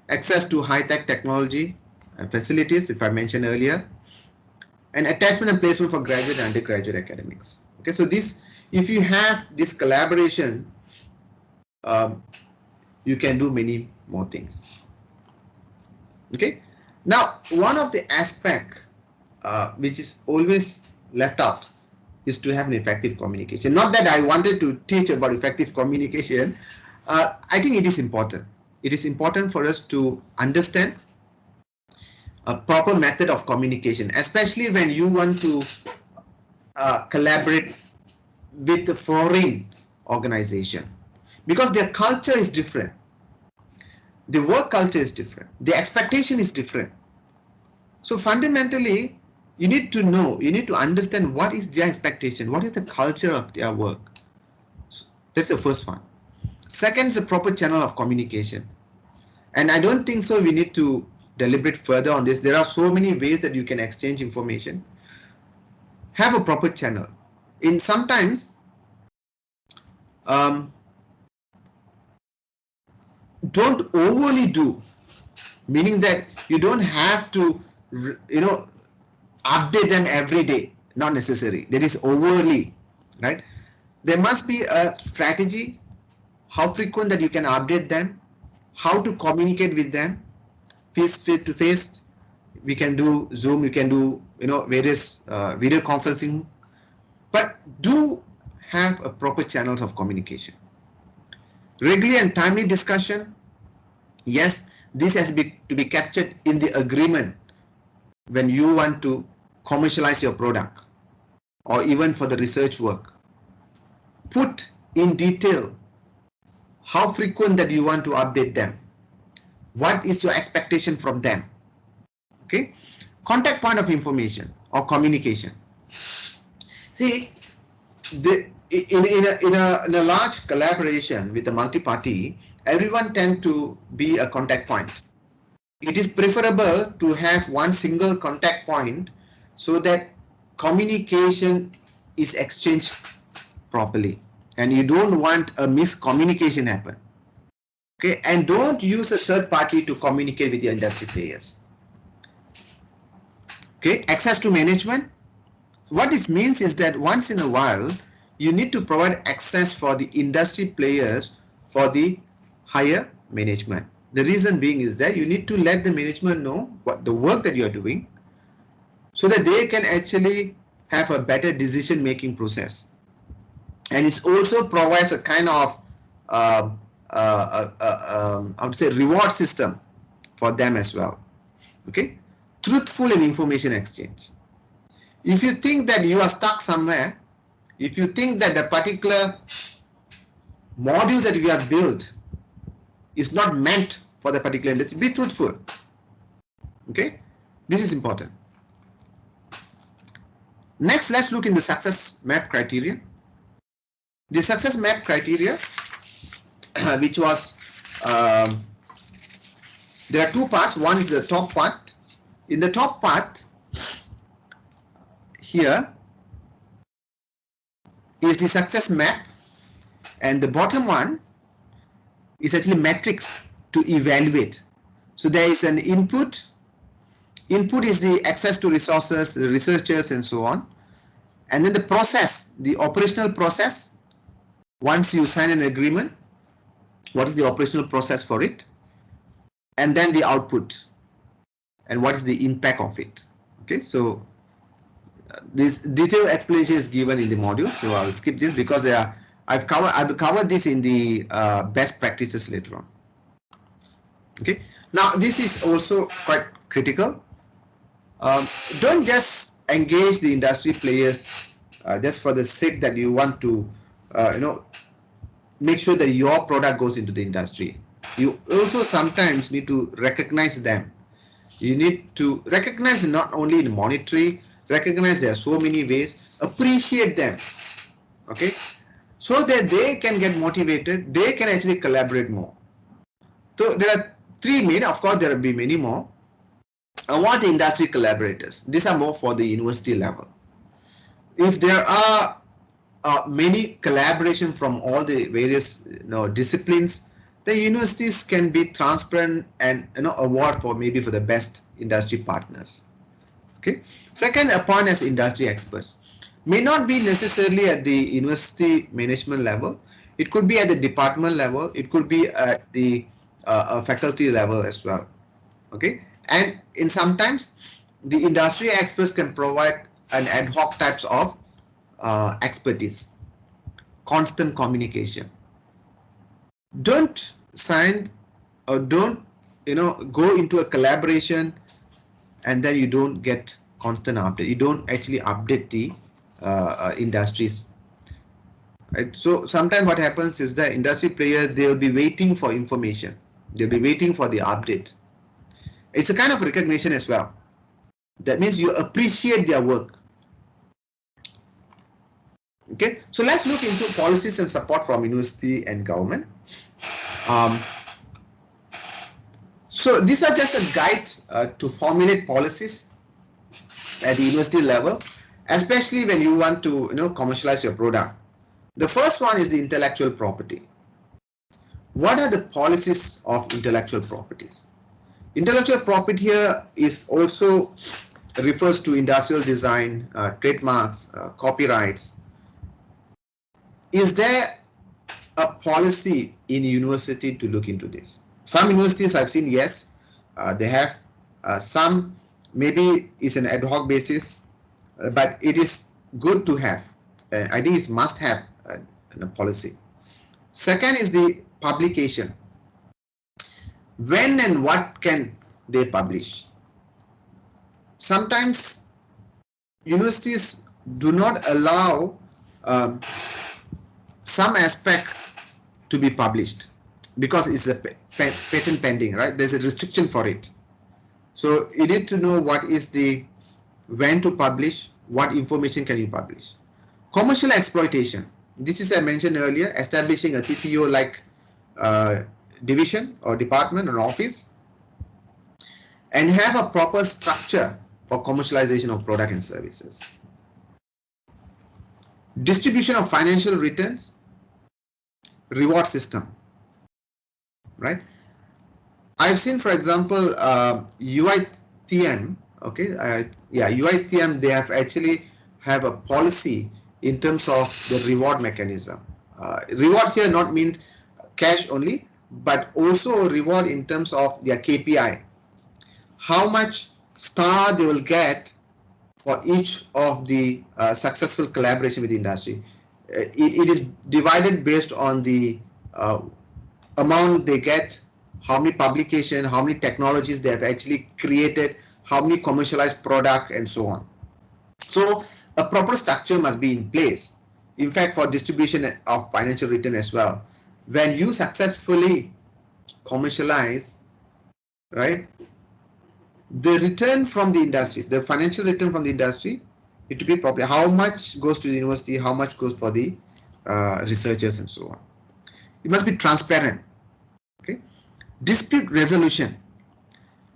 Access to high-tech technology and facilities, if I mentioned earlier. And attachment and placement for graduate and undergraduate academics. Okay, so if you have this collaboration, you can do many more things. Okay, now one of the aspect which is always left out is to have an effective communication. Not that I wanted to teach about effective communication. I think it is important. It is important for us to understand a proper method of communication, especially when you want to collaborate with a foreign organization, because their culture is different. The work culture is different. The expectation is different. So fundamentally, you need to know, you need to understand what is their expectation, what is the culture of their work. That's the first one. Second is a proper channel of communication. And I don't think so we need to deliberate further on this. There are so many ways that you can exchange information. Have a proper channel. In sometimes, don't overly do, meaning that you don't have to, update them every day. Not necessary. That is overly, right? There must be a strategy, how frequent that you can update them, how to communicate with them, face to face. We can do Zoom, you can do various video conferencing, but do have a proper channels of communication. Regular and timely discussion. Yes, this has to be captured in the agreement when you want to commercialize your product or even for the research work. Put in detail how frequent that you want to update them. What is your expectation from them? Okay. Contact point of information or communication. See, in a large collaboration with a multi-party, everyone tend to be a contact point. It is preferable to have one single contact point so that communication is exchanged properly, and you don't want a miscommunication happen. Okay, and don't use a third party to communicate with the industry players. Okay, access to management. What this means is that once in a while, you need to provide access for the industry players for the higher management. The reason being is that you need to let the management know what the work that you are doing so that they can actually have a better decision making process. And it also provides a kind of I would say reward system for them as well. Okay, truthful and information exchange. If you think that you are stuck somewhere, if you think that the particular module that you have built is not meant for the particular industry, be truthful. Okay, this is important. Next, let's look in the success map criteria. The success map criteria, which was there are two parts. One is the top part. In the top part here is the success map, and the bottom one is actually metrics to evaluate. So there is an input. Input is the access to resources, the researchers, and so on. And then the process, the operational process. Once you sign an agreement, what is the operational process for it? And then the output, and what is the impact of it? Okay, so this detailed explanation is given in the module, so I'll skip this because I've covered this in the best practices later on. Okay, now this is also quite critical. Don't just engage the industry players just for the sake that you want to make sure that your product goes into the industry. You also sometimes need to recognize them. You need to recognize not only in monetary, recognize there are so many ways, appreciate them, okay, so that they can get motivated, they can actually collaborate more. So there are three main, of course there will be many more. I want the industry collaborators. These are more for the university level. If there are many collaboration from all the various disciplines, the universities can be transparent and award for maybe for the best industry partners. Okay. Second, appoint as industry experts. May not be necessarily at the university management level. It could be at the department level. It could be at the faculty level as well. Okay. And in sometimes the industry experts can provide an ad hoc types of expertise, constant communication. Don't sign or don't go into a collaboration and then you don't get constant update. You don't actually update the industries. Right? So sometimes what happens is the industry player, they'll be waiting for information. They'll be waiting for the update. It's a kind of recognition as well. That means you appreciate their work. Okay, so let's look into policies and support from university and government. So these are just a guide to formulate policies at the university level, especially when you want to commercialize your product. The first one is the intellectual property. What are the policies of intellectual properties? Intellectual property here is also refers to industrial design, trademarks, copyrights. Is there a policy in university to look into this? Some universities I've seen, yes, they have. Some maybe it's an ad hoc basis, but it is good to have. I think it's must have a policy. Second is the publication. When and what can they publish? Sometimes universities do not allow some aspect to be published because it's a patent pending, right? There's a restriction for it. So you need to know what is the when to publish, what information can you publish. Commercial exploitation. This is I mentioned earlier, establishing a TTO like division or department or office and have a proper structure for commercialization of product and services. Distribution of financial returns, reward system, right? I've seen, for example, UITM, okay, UITM, they have actually have a policy in terms of the reward mechanism. Reward here not mean cash only, but also reward in terms of their KPI. How much star they will get for each of the successful collaboration with the industry. It is divided based on the amount they get, how many publications, how many technologies they have actually created, how many commercialized product, and so on. So a proper structure must be in place. In fact, for distribution of financial return as well. When you successfully commercialize, right, the return from the industry, the financial return from the industry, it to be proper. How much goes to the university, how much goes for the researchers and so on. It must be transparent. Okay. Dispute resolution.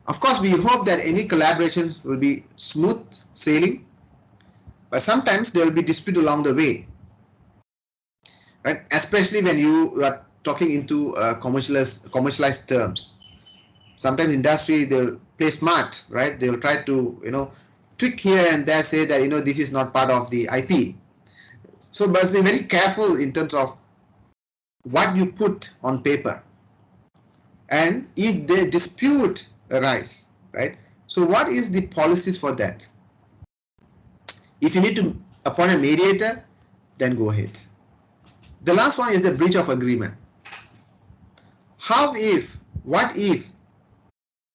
Of course, we hope that any collaboration will be smooth sailing, but sometimes there will be dispute along the way, right? Especially when you are talking into commercialized terms. Sometimes industry, they'll play smart, right? They will try to tweak here and there, say that this is not part of the IP. So must be very careful in terms of what you put on paper. And if the dispute arise, right? So what is the policies for that? If you need to appoint a mediator, then go ahead. The last one is the breach of agreement. What if,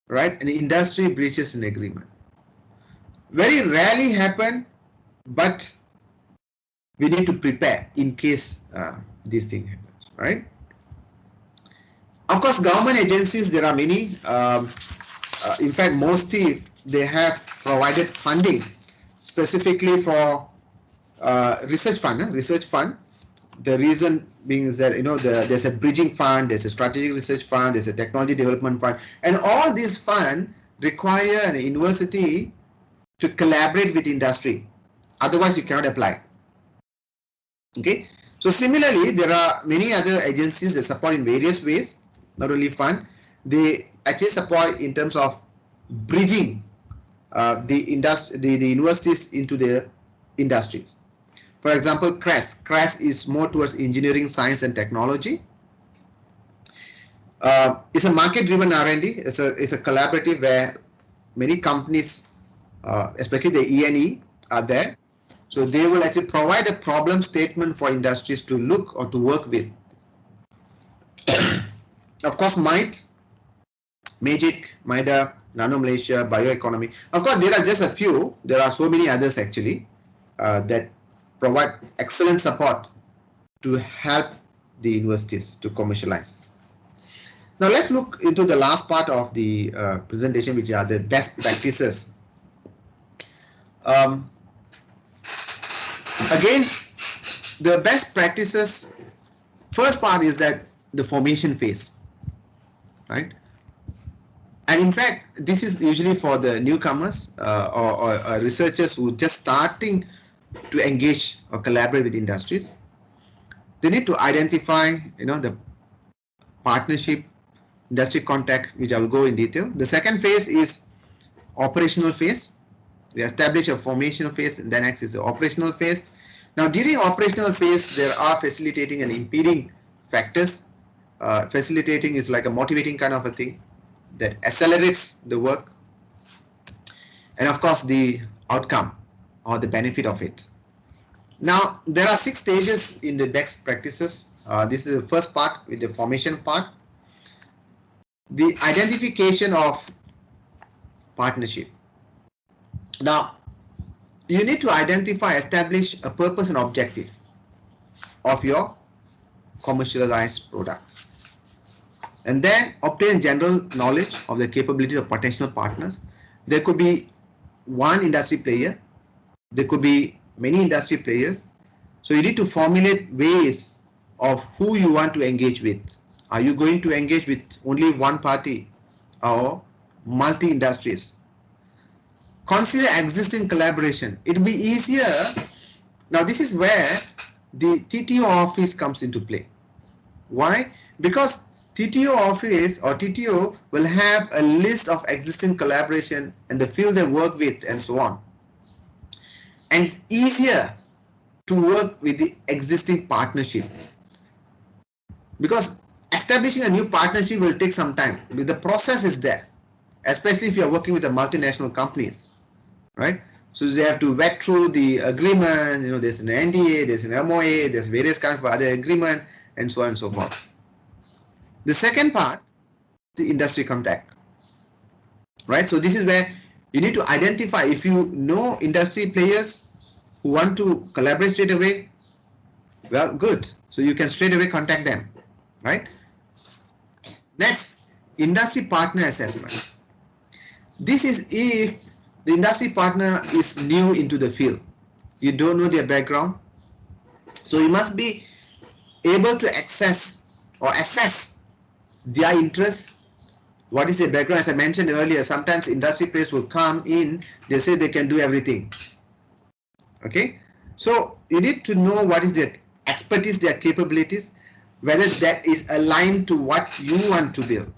right, an industry breaches an agreement? Very rarely happen, but we need to prepare in case this thing happens, right? Of course, government agencies, there are many. In fact, mostly they have provided funding specifically for research fund. The reason being is that there's a bridging fund, there's a strategic research fund, there's a technology development fund, and all these funds require an university to collaborate with industry. Otherwise, you cannot apply. Okay. So similarly, there are many other agencies that support in various ways. Not only fund, they actually support in terms of bridging the universities into the industries. For example, CRES is more towards engineering, science, and technology. It's a market-driven R&D. It's a collaborative where many companies, especially the E&E, are there. So they will actually provide a problem statement for industries to look or to work with. Of course, MITE, Magic, MIDA, Nano Malaysia, Bioeconomy. Of course, there are just a few. There are so many others actually that provide excellent support to help the universities to commercialize. Now let's look into the last part of the presentation, which are the best practices. Again, the best practices, first part is that the formation phase, right? And in fact, this is usually for the newcomers or researchers who are just starting to engage or collaborate with industries. They need to identify, the partnership, industry contact, which I will go in detail. The second phase is operational phase. We establish a formational phase, and then next is the operational phase. Now, during operational phase, there are facilitating and impeding factors. Facilitating is like a motivating kind of a thing that accelerates the work, and of course the outcome or the benefit of it. Now, there are 6 stages in the best practices. This is the first part with the formation part. The identification of partnership. Now, you need to identify, establish a purpose and objective of your commercialized products, and then obtain general knowledge of the capabilities of potential partners. There could be one industry player, there could be many industry players, so you need to formulate ways of who you want to engage with. Are you going to engage with only one party or multi industries? Consider existing collaboration. It will be easier. Now this is where the TTO office comes into play. Why? Because TTO office or TTO will have a list of existing collaboration and the field they work with and so on. And it's easier to work with the existing partnership, because establishing a new partnership will take some time. The process is there, especially if you are working with the multinational companies, right? So they have to vet through the agreement. There's an NDA, there's an MOA, there's various kinds of other agreement, and so on and so forth. The second part, the industry contact, right? So this is where you need to identify, if you know industry players who want to collaborate straight away, well, good. So you can straight away contact them, right? Next, industry partner assessment. This is if the industry partner is new into the field. You don't know their background. So you must be able to access or assess their interests. What is their background? As I mentioned earlier, sometimes industry players will come in, they say they can do everything. Okay? So you need to know what is their expertise, their capabilities, whether that is aligned to what you want to build,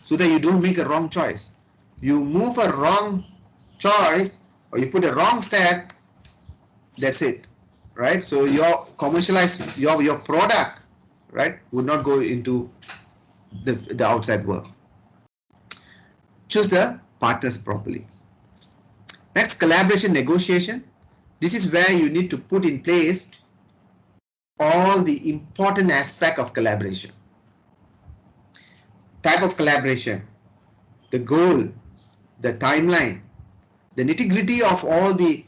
so that you don't make a wrong choice. You move a wrong choice or you put a wrong step, that's it, right? So your commercialize your product, right, would not go into the outside world. Choose the partners properly. Next, collaboration negotiation. This is where you need to put in place all the important aspect of collaboration. Type of collaboration, the goal, the timeline, the nitty-gritty of all the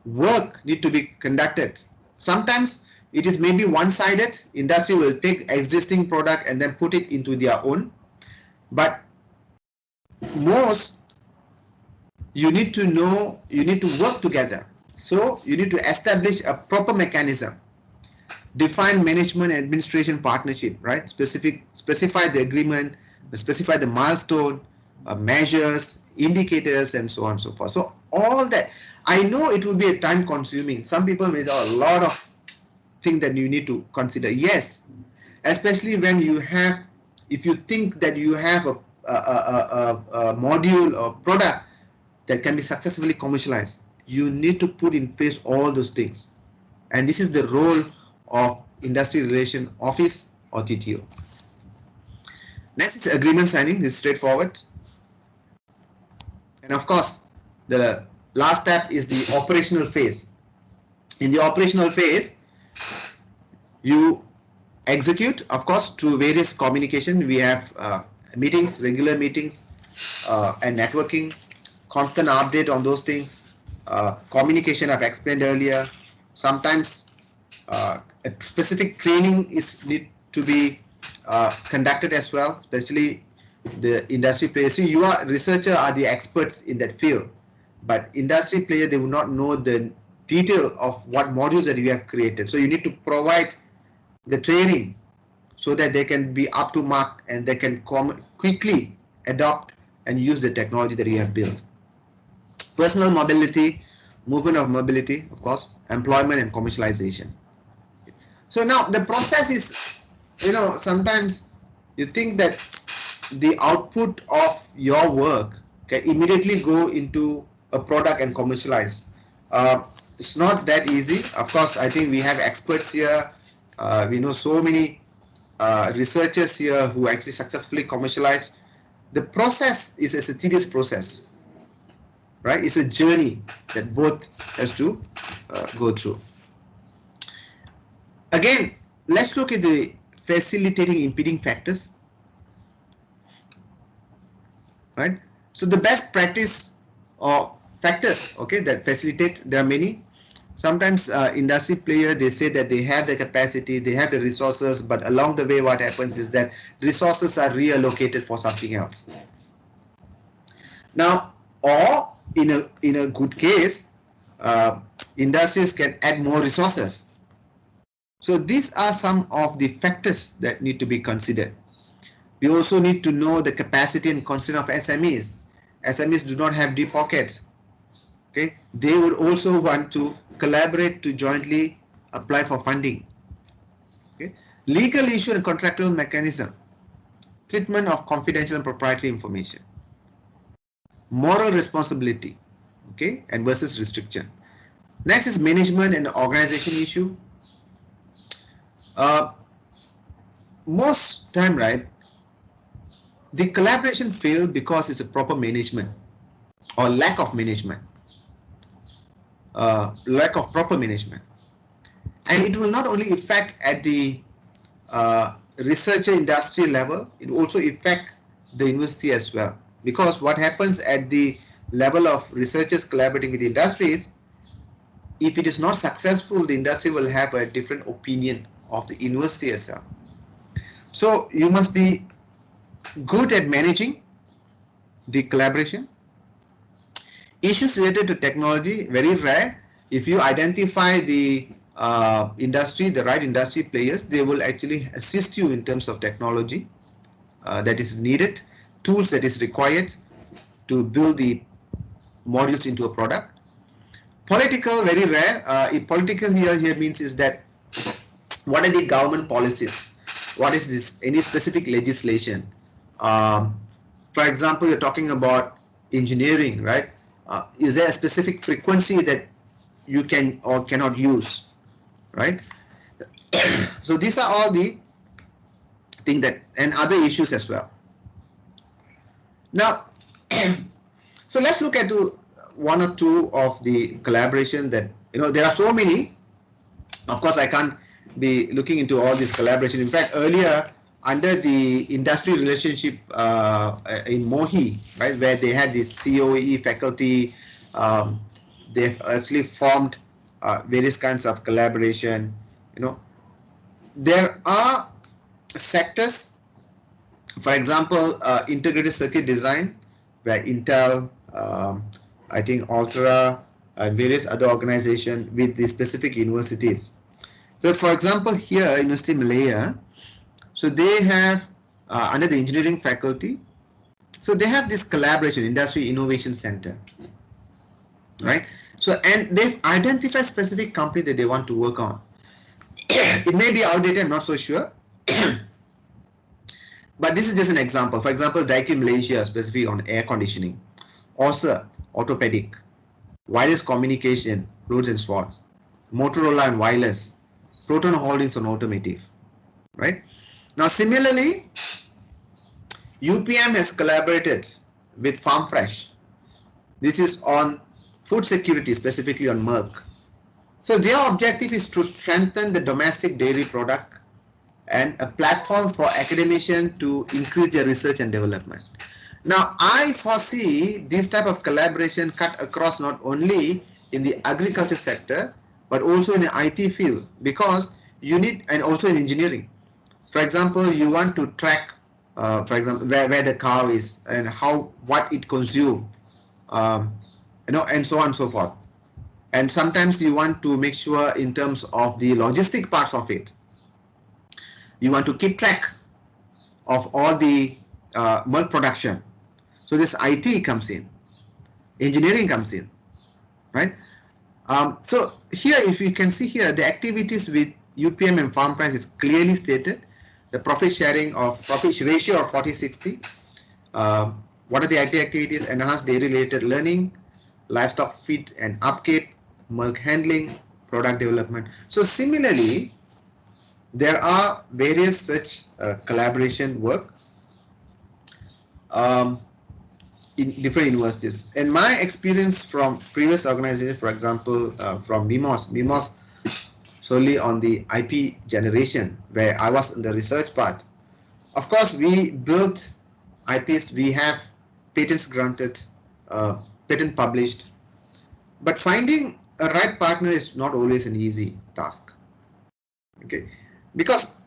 work need to be conducted. Sometimes it is maybe one-sided. Industry will take existing product and then put it into their own. But most, you need to know, you need to work together. So you need to establish a proper mechanism. Define management and administration partnership, right? Specify the agreement, specify the milestone, measures, indicators, and so on and so forth. So all that, I know it will be a time consuming. Some people may have a lot of things that you need to consider. Yes, especially when you have, if you think that you have a module or product that can be successfully commercialized, you need to put in place all those things. And this is the role of Industry Relation Office or TTO. Next is agreement signing. This is straightforward. And of course, the last step is the operational phase. In the operational phase, you execute, of course, through various communication. We have meetings, regular meetings, and networking, constant update on those things. Communication I've explained earlier. Sometimes a specific training is need to be conducted as well, especially the industry players. See, you are researcher are the experts in that field, but industry player, they will not know the detail of what modules that you have created. So you need to provide the training so that they can be up to mark and they can quickly adopt and use the technology that you have built. Personal mobility, movement of mobility, of course, employment and commercialization. So now the process is, sometimes you think that the output of your work can immediately go into a product and commercialize. It's not that easy. Of course, I think we have experts here. We know so many researchers here who actually successfully commercialize. The process is a tedious process, right? It's a journey that both has to go through. Again, let's look at the facilitating impeding factors, right? So the best practice or factors, okay, that facilitate, there are many. Sometimes industry player, they say that they have the capacity, they have the resources, but along the way what happens is that resources are reallocated for something else. Now, or in a good case, industries can add more resources. So these are some of the factors that need to be considered. We also need to know the capacity and constraint of SMEs. SMEs do not have deep pockets. Okay, they would also want to collaborate to jointly apply for funding. Okay, legal issue and contractual mechanism, treatment of confidential and proprietary information, moral responsibility, okay, and versus restriction. Next is management and organization issue. Most time, right, the collaboration fails because it's a proper management or lack of management, lack of proper management. And it will not only affect at the researcher industry level, it will also affect the university as well. Because what happens at the level of researchers collaborating with the industries, if it is not successful, the industry will have a different opinion of the university itself. So you must be good at managing the collaboration. Issues related to technology, very rare. If you identify the industry, the right industry players, they will actually assist you in terms of technology that is needed, tools that is required to build the modules into a product. Political, very rare. Political here means is that what are the government policies? What is this? Any specific legislation? For example, you're talking about engineering, right? Is there a specific frequency that you can or cannot use, right? So these are all the things that, and other issues as well. Now, so let's look at one or two of the collaboration that, there are so many. Of course, I can't be looking into all this collaboration. In fact, earlier under the industry relationship in Mohi, right, where they had this COE faculty, they've actually formed various kinds of collaboration. There are sectors, for example, integrated circuit design, where Intel, I think Ultra, and various other organizations with the specific universities. So, for example, here, University of Malaya, so they have, under the engineering faculty, so they have this collaboration, Industry Innovation Center, right? So, and they've identified specific company that they want to work on. It may be outdated, I'm not so sure. But this is just an example. For example, Daikin Malaysia, specifically on air conditioning. OSA, orthopedic. Wireless communication, roads and sports. Motorola and wireless. Proton Holdings on automotive. Right? Now, similarly, UPM has collaborated with FarmFresh. This is on food security, specifically on milk. So their objective is to strengthen the domestic dairy product and a platform for academicians to increase their research and development. Now, I foresee this type of collaboration cut across not only in the agriculture sector, but also in the IT field, because you need, and also in engineering. For example, you want to track, for example, where the cow is and what it consumes, um, and so on and so forth. And sometimes you want to make sure in terms of the logistic parts of it. You want to keep track of all the milk production. So this IT comes in, engineering comes in, right? So here, if you can see here, the activities with UPM and farm price is clearly stated. The profit ratio of 40/60. What are the IT activities? Enhanced dairy related learning, livestock feed and upkeep, milk handling, product development. So similarly, there are various such collaboration work um, in different universities. And my experience from previous organizations, for example, from MIMOS solely on the IP generation, where I was in the research part. Of course, we built IPs, we have patents granted, patent published, but finding a right partner is not always an easy task. Okay, because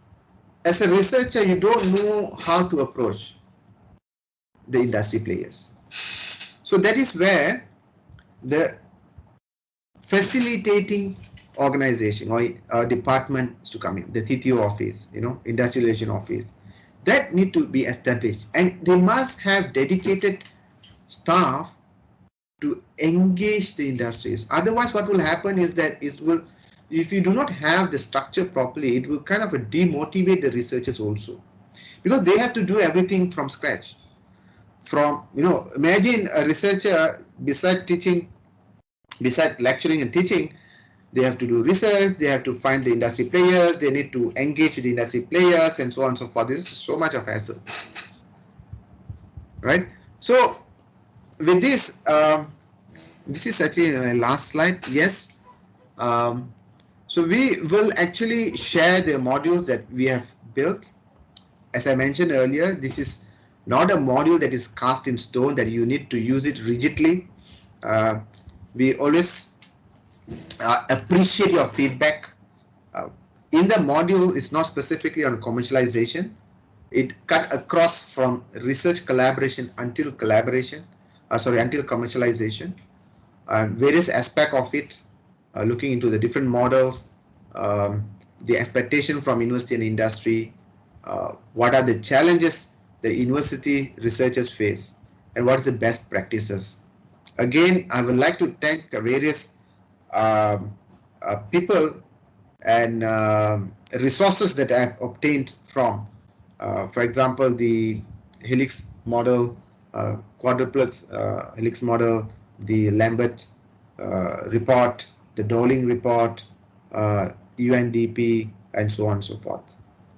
as a researcher, you don't know how to approach the industry players. So that is where the facilitating organization or department is to come in, the TTO office, industry relation office, that need to be established, and they must have dedicated staff to engage the industries. Otherwise, what will happen is that if you do not have the structure properly, it will kind of demotivate the researchers also, because they have to do everything from scratch. Imagine a researcher beside lecturing and teaching, they have to do research, they have to find the industry players, they need to engage with the industry players, and so on and so forth. This is so much of hassle, right? So with this, this is actually my last slide. Yes. So we will actually share the modules that we have built. As I mentioned earlier, this is not a module that is cast in stone that you need to use it rigidly. We always appreciate your feedback. Uh, in the module, it's not specifically on commercialization. It cut across from research collaboration until commercialization, and various aspects of it, looking into the different models, the expectation from university and industry, what are the challenges the university researchers face, and what is the best practices. Again, I would like to thank various people and resources that I have obtained from, for example, the helix model, quadruplex helix model, the Lambert report, the Dowling report, UNDP, and so on and so forth.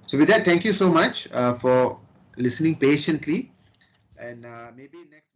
So with that, thank you so much for listening patiently, and maybe next